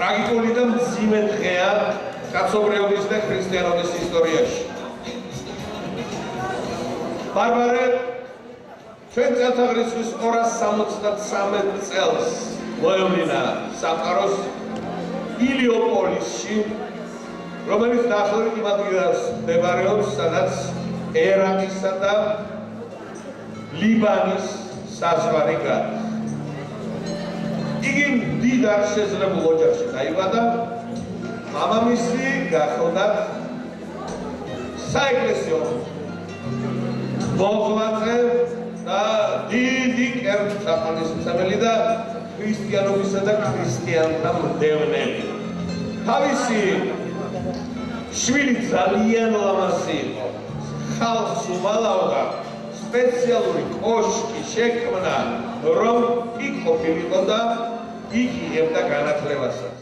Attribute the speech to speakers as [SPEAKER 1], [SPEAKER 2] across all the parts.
[SPEAKER 1] ტრაგიკული და მძიმე დღეა კაცობრიობის და ქრისტიანობის ისტორიაში. ბარბარე ჩვენ წელთაღრიცხვის 273 წელს მოევლინა სამყაროს ილიოპოლისში, რომელიც დაახლოებით იმ ადგილას მდებარეობს, სადაც ერაყისა და ლიბანის საზღვარი გადის. იგი დიდ არ შეძლებულ ოჯახში დაიბადა, მამამისი გახლდათ საეკლესიო მოღვაწე და დიდი კერძთაყვანისმცემელი და ქრისტიანობისა და ქრისტიანთა მდევნელი. თავისი შვილი ძალიან ლამაზი იყო, ხალხს უმალავდა, სპეციალური კოშკი შექმნა, რომ იქ ყოფილიყო და იქ იღებდა განათლებასაც.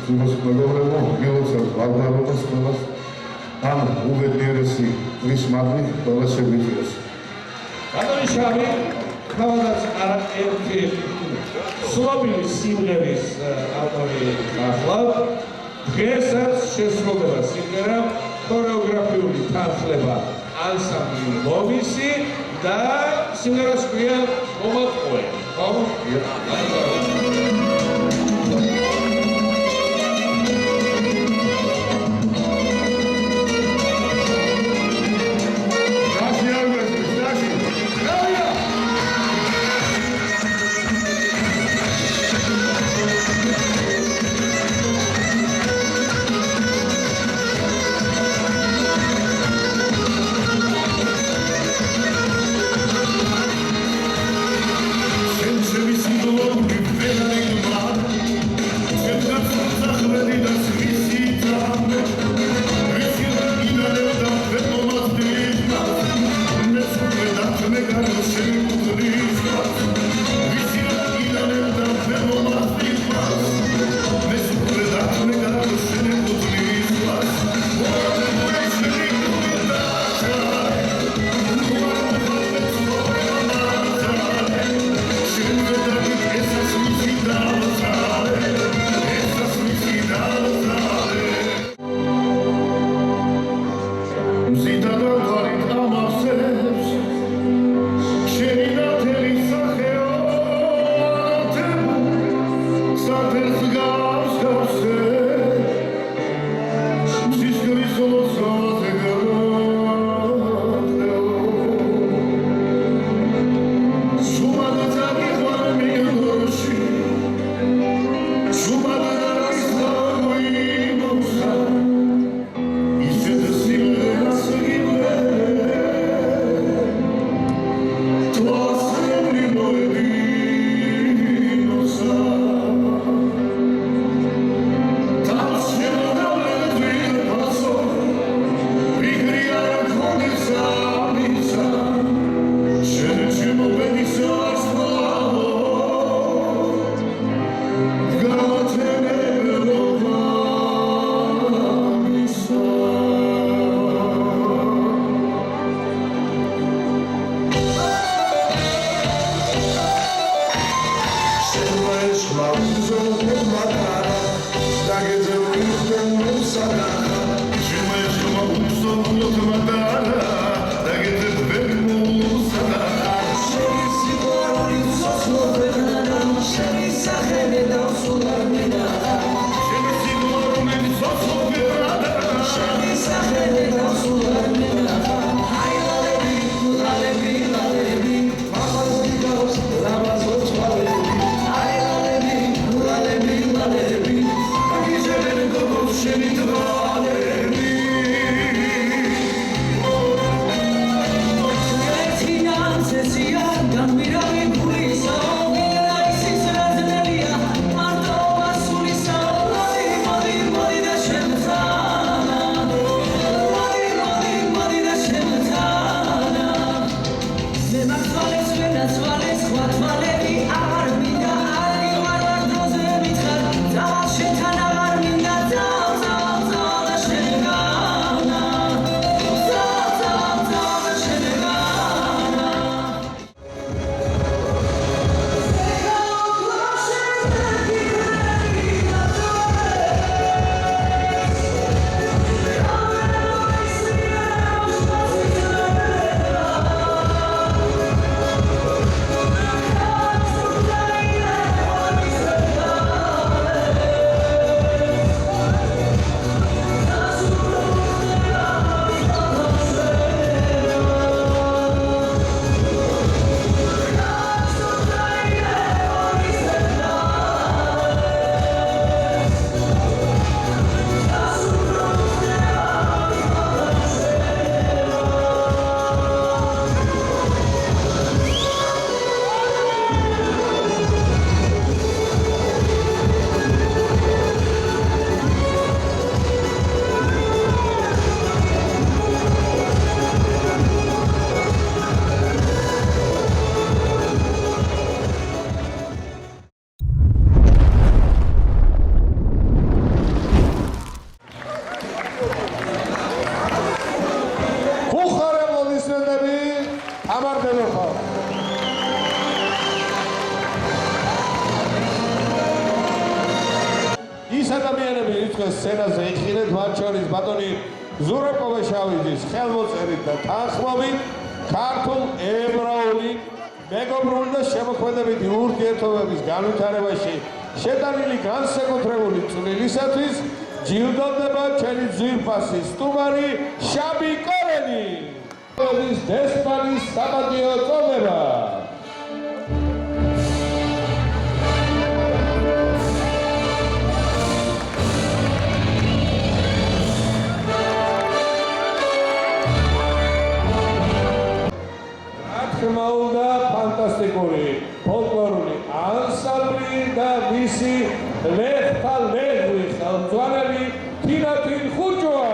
[SPEAKER 2] ძმოს მეგობრებო, მილოცავთ ვარდარობას ყველას. ამ უბედნიერესი მის მადლით ყველა შეგვიძლიოს.
[SPEAKER 1] ბატონი შავი, თავადაც არაერთი ცნობილი სიმღერის ავტორი ახლავ. დღესაც შესრულდება სიმღერა ქორეოგრაფიული თანხლება ანსამბლი ლომისი და სიმღერას ქვია მომატყუე.
[SPEAKER 2] Sense visible
[SPEAKER 3] გამარჯობა. ის ადამიანები რითქოს სცენაზე იხილეთ, მათ შორის ბატონი ზურაბ კობაშავიძის ხელმოწერით და თანხმობით ქართულ ებრაული მეგობრული და შემოქმედებითი ურთიერთობების განვითარებაში შეტანილი განსაკუთრებული წვლილისათვის ჯილდოვდება ჩვენი ძვირფასი სტუმარი შაბი კორენი. დესპანის საპატიო წოდება. მოუდა ფანტასტიკური ფოლკლორული ანსამბლი და მისი ლეხთა ლეღვი ხელმძღვანელი თინათინ ხუჯვა.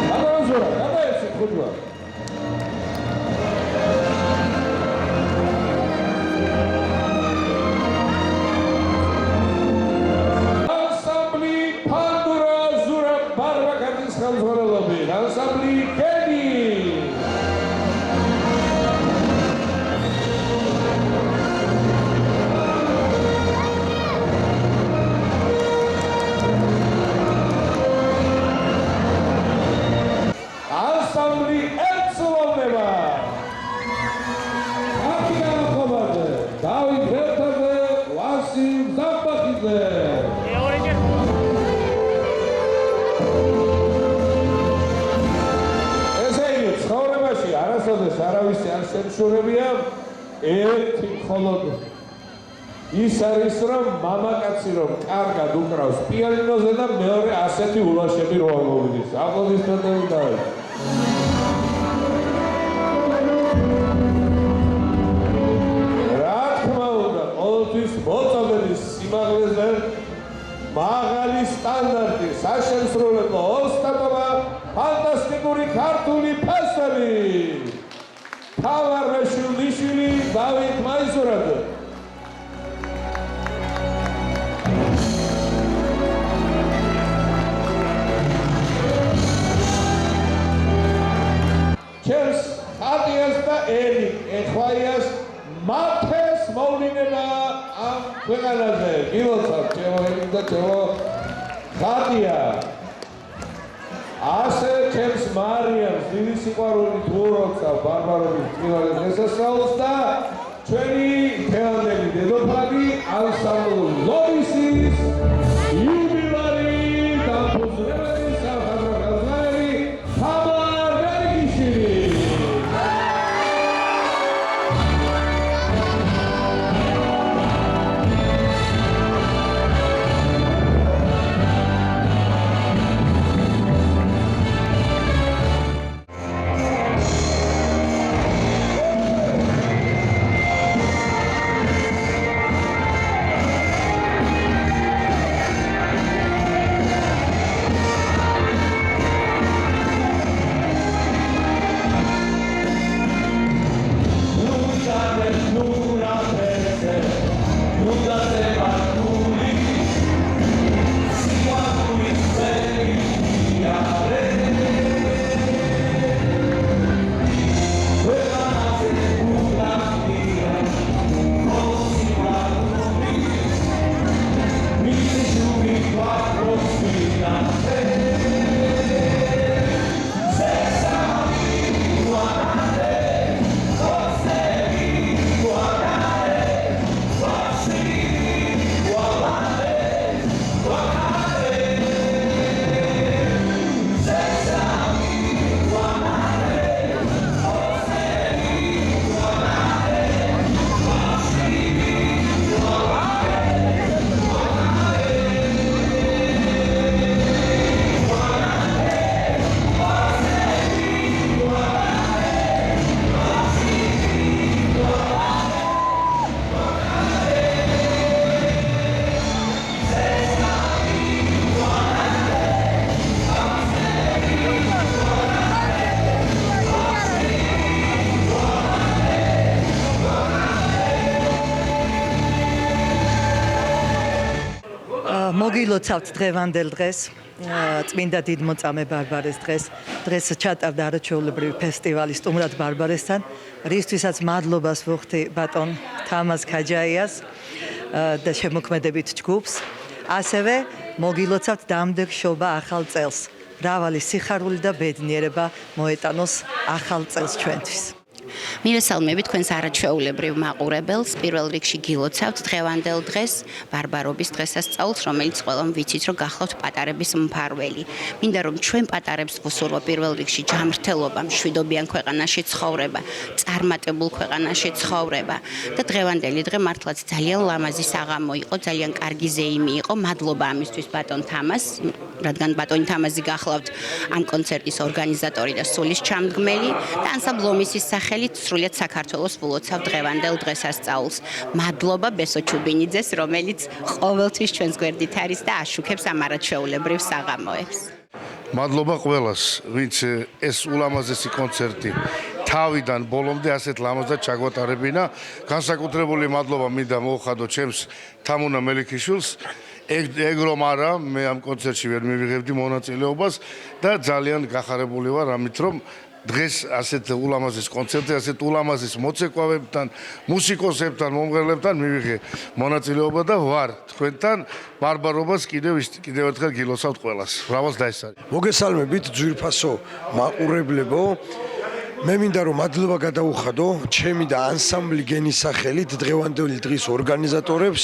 [SPEAKER 3] გადაუზურა, გადაეცით ხუჯვა. ანსამბლი ფანდურა ზურაბ ბარბაკაძის ხელმძღვანელობით ანსამბლი გენი. არავისი არ შემშურებია ერთი მხოლოდ ის არის რომ მამაკაცი რომ კარგად უკრავს პიანინოზე და მეორე ასეთი ულაშები რო აღმოვიდეს. აპლოდისმენტები დავით. რა თქმა უნდა ყოველთვის მოწოდების სიმაღლეს და მაღალი სტანდარტი საშემსრულებლო ოსტატობა ფანტასტიკური ქართული ფესტები. თავარაშვილიშვილი დავით მაისურაძე. ჩემს ხატიას და ელი ეხვაიას მათეს მოვლენა ამ ქვეყანაზე. გილოცავ ჩემო ელი და ჩემო ხატია. ასე ჩემს მარიამს დიდი სიყვარულით უღროცავ ბარბარობის წმინდა დღესასწაულს და ჩვენი თეატრალური დედოფალი ანსამბლ ლობისის იუბილარი დამფუძნებელი სახალხო ხელმძღვანელი თამარ ვერგიშვილი.
[SPEAKER 4] მოგილოცავთ დღევანდელ დღეს. წმინდა დიდმოწამე ბარბარეს დღეს ჩატარდა არაჩვეულებრივი ფესტივალი სტუმრად ბარბარესთან, რისთვისაც მადლობას ვუხდი ბატონ თამაზ ქაჯაიას და შემოქმედებით ჯგუფს. ასევე მოგილოცავთ დამდეგ შობა ახალ წელს. მრავალი სიხარული და ბედნიერება მოეტანოს ახალ წელს ჩვენთვის.
[SPEAKER 5] მივესალმები თქვენს არაჩვეულებრივ მაყურებელს. პირველ რიგში გილოცავთ დღევანდელ დღეს, ბარბარობის დღესასწაულს, რომელიც ყველამ ვიცით, რომ გახლავთ პატარების მფარველი. მინდა რომ ჩვენ პატარებს ვუსურვო პირველ რიგში ჯანმრთელობა, მშვიდობიან ქვეყანაში ცხოვრება, წარმატებულ ქვეყანაში ცხოვრება და დღევანდელი დღე მართლაც ძალიან ლამაზი საღამო იყო, ძალიან კარგი ზეიმი იყო. მადლობა ამისთვის ბატონ თამაზ, რადგან ბატონი თამაზი გახლავთ ამ კონცერტის ორგანიზატორი და სულის ჩამდგმელი და ანსამბლ ომისის სახელით სრულიად საქართველოს ვილოცავ დღევანდელ დღესასწაულს. მადლობა ბესო ჩუბინიძეს, რომელიც ყოველთვის ჩვენს გვერდით არის და აშუქებს ამ არაჩვეულებრივ საღამოებს.
[SPEAKER 2] მადლობა ყველას, ვინც ეს ულამაზესი კონცერტი თავიდან ბოლომდე ასეთ ლამაზად ჩაგვატარებინა. განსაკუთრებული მადლობა მინდა მოუხადო ჩემს თამუნა მელიქიშვილს. ეგ რომ არა, მე ამ კონცერტში ვერ მივიღებდი მონაწილეობას და ძალიან გახარებული ვარ ამით, რომ დღეს ასეთ ულამაზეს კონცერტზე, ასეთ ულამაზეს მოცეკვავებთან, მუსიკოსებთან, მომღერლებთან მივიღე მონაწილეობა და ვარ თქვენთან ბარბარობას კიდევ ერთხელ გილოცავთ ყველას. ბრავოს დაესწარი.
[SPEAKER 6] მოგესალმებით ძვირფასო მაყურებლებო. მე მინდა რომ მადლობა გადაუხადო ჩემი და ანსამბლი გენის სახელით დღევანდელი დღის ორგანიზატორებს,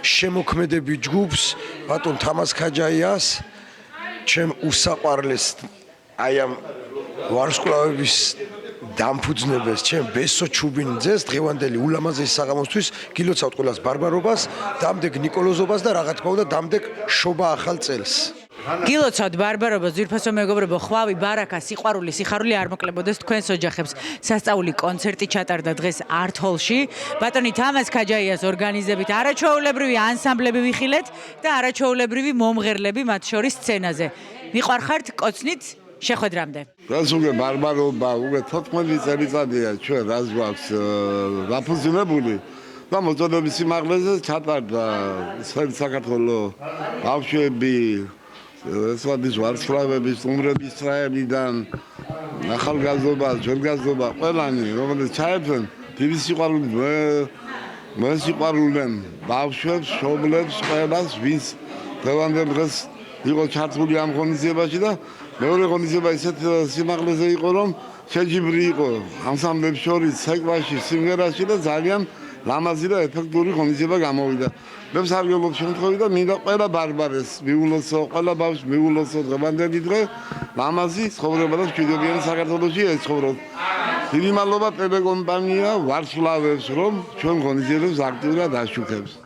[SPEAKER 6] შემოქმედებით ჯგუფს, ბატონ თამაზ ქაჯაიას, ჩემ უსაყვარლეს აი ამ ვარსკვლავების დამფუძნებელს, ჩემ ბესო ჩუბინიძეს დღევანდელი ულამაზესი საღამოსთვის გილოცავთ ყველას ბარბარობას, დამდეგ ნიკოლოზობას და რა თქმა უნდა დამდეგ შობა ახალ წელს.
[SPEAKER 7] გილოცავთ ბარბარობას, ძვირფასო მეგობრებო, ხვავი, ბარაკა, სიყვარული, სიხარული არ მოკლებოდეს თქვენს ოჯახებს. სასწაული კონცერტი ჩატარდა დღეს არტ-ჰოლში. ბატონი თამაზ ქაჯაიას ორგანიზებით არაჩვეულებრივი ანსამბლები ვიხილეთ და არაჩვეულებრივი მომღერლები მათ შორის სცენაზე. მიყვარხართ კოცნით შეხვედრამდე.
[SPEAKER 8] რაც უკვე ბარბარობა, უკვე 14 წელიწადია ჩვენ რაც გვაქვს დაფუძნებული და მოწოდების სიმაღლეზე ჩატარდა საქართველოს ბავშვები, ესვადის ვარსკვლავები, სტუმრების სრაებიდან, ახალგაზრდობა, ძველგაზრდობა, ყველანი, რომელიც ჩაებდნენ, დიდი სიყვარულით მოსიყვარულენ ბავშვებს, მშობლებს, ყველას, ვინც დღევანდელ დღეს იყო ჩართული ამ ღონისძიებაში და მეორე ღონისძიება ისეთ სიმაღლეზე იყო, რომ შეჯიბრი იყო ანსამბლებს შორის, ცეკვაში, სიმღერაში და ძალიან ლამაზი და ეფექტური ღონისძიება გამოვიდა. მე მსარგებლობ შემთხვევით და მინდა ყველა ბარბარეს მიულოცო, ყველა ბავშვს მიულოცო დღევანდელი დღე ლამაზი ცხოვრება და მშვიდობიანი საქართველოში ეცხოვროთ. დიდი მადლობა ტელეკომპანია ვარსკვლავებს, რომ ჩვენ ღონისძიებებს აქტიურად აშუქებს.